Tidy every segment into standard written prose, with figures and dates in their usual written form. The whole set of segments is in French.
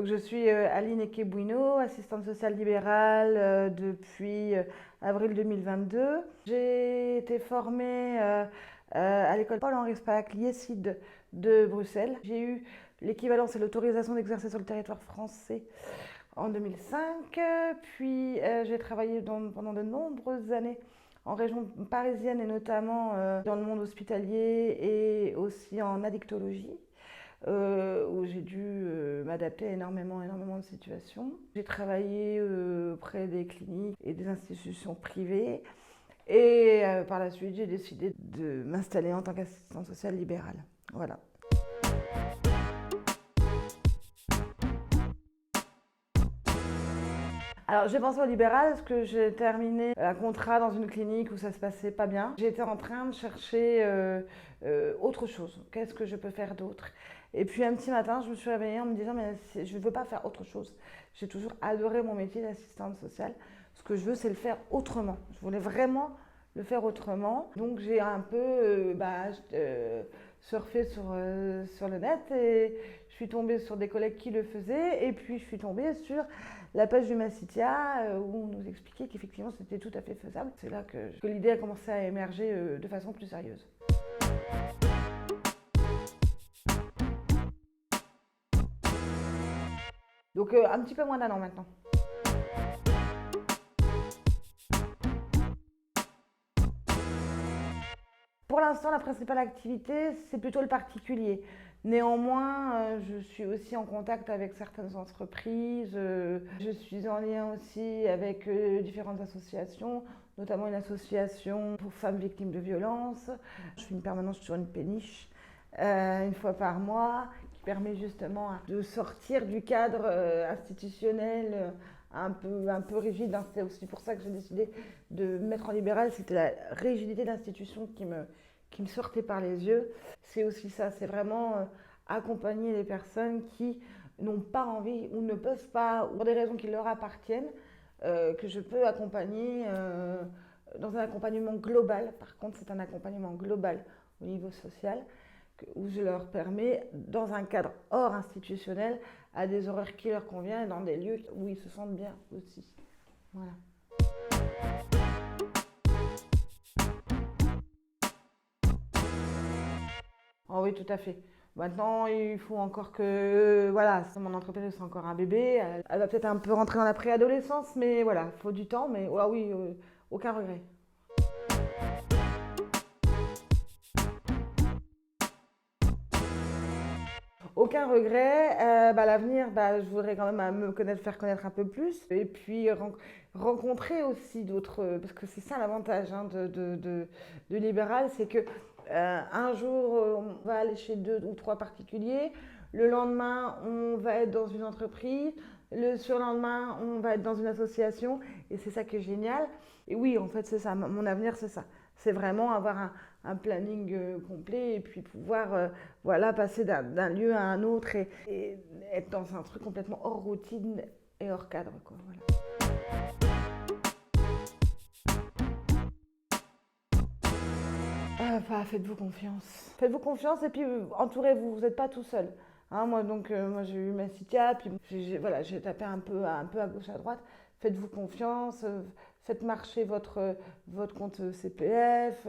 Donc je suis Aline Ekebouino, assistante sociale libérale depuis avril 2022. J'ai été formée à l'école Paul-Henri Spaak, l'IESID de Bruxelles. J'ai eu l'équivalent, c'est l'autorisation d'exercer sur le territoire français en 2005. Puis j'ai travaillé pendant de nombreuses années en région parisienne et notamment dans le monde hospitalier et aussi en addictologie. Où j'ai dû m'adapter à énormément de situations. J'ai travaillé auprès des cliniques et des institutions privées et par la suite j'ai décidé de m'installer en tant qu'assistante sociale libérale. Voilà. Alors j'ai pensé au libéral parce que j'ai terminé un contrat dans une clinique où ça se passait pas bien. J'étais en train de chercher autre chose. Qu'est-ce que je peux faire d'autre? Et puis un petit matin, je me suis réveillée en me disant mais je ne veux pas faire autre chose. J'ai toujours adoré mon métier d'assistante sociale. Ce que je veux, c'est le faire autrement. Je voulais vraiment le faire autrement. Donc j'ai un peu surfé sur le net et je suis tombée sur des collègues qui le faisaient et puis je suis tombée sur la page du Massitia où on nous expliquait qu'effectivement c'était tout à fait faisable. C'est là que l'idée a commencé à émerger de façon plus sérieuse. Donc un petit peu moins d'un an maintenant. Pour l'instant, la principale activité, c'est plutôt le particulier. Néanmoins, je suis aussi en contact avec certaines entreprises. Je suis en lien aussi avec différentes associations, notamment une association pour femmes victimes de violences. Je fais une permanence sur une péniche une fois par mois qui permet justement de sortir du cadre institutionnel un peu rigide. C'est aussi pour ça que j'ai décidé de me mettre en libéral. C'était la rigidité d'institution qui me sortait par les yeux. C'est aussi ça, c'est vraiment accompagner les personnes qui n'ont pas envie ou ne peuvent pas, ou pour des raisons qui leur appartiennent, que je peux accompagner dans un accompagnement global. Par contre, c'est un accompagnement global au niveau social où je leur permets, dans un cadre hors institutionnel, à des horaires qui leur conviennent et dans des lieux où ils se sentent bien aussi. Voilà. Oh oui, tout à fait. Maintenant, il faut encore que, voilà, mon entreprise c'est encore un bébé. Elle va peut-être un peu rentrer dans la préadolescence, mais voilà, il faut du temps. Mais oh, oui, aucun regret. Aucun regret. L'avenir, je voudrais quand même faire connaître un peu plus. Et puis rencontrer aussi d'autres. Parce que c'est ça l'avantage de Libéral, c'est que un jour, on va aller chez 2 ou 3 particuliers. Le lendemain, on va être dans une entreprise. Le surlendemain, on va être dans une association. Et c'est ça qui est génial. Et oui, en fait, c'est ça. Mon avenir, c'est ça. C'est vraiment avoir un planning complet et puis pouvoir passer d'un lieu à un autre et être dans un truc complètement hors routine et hors cadre, quoi, voilà. Faites-vous confiance. Faites-vous confiance et puis entourez-vous, vous n'êtes pas tout seul. Hein, moi j'ai eu ma Citia, puis j'ai tapé un peu à gauche, à droite. Faites-vous confiance, faites marcher votre compte CPF,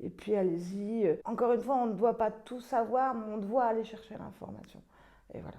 et puis allez-y. Encore une fois, on ne doit pas tout savoir, mais on doit aller chercher l'information. Et voilà.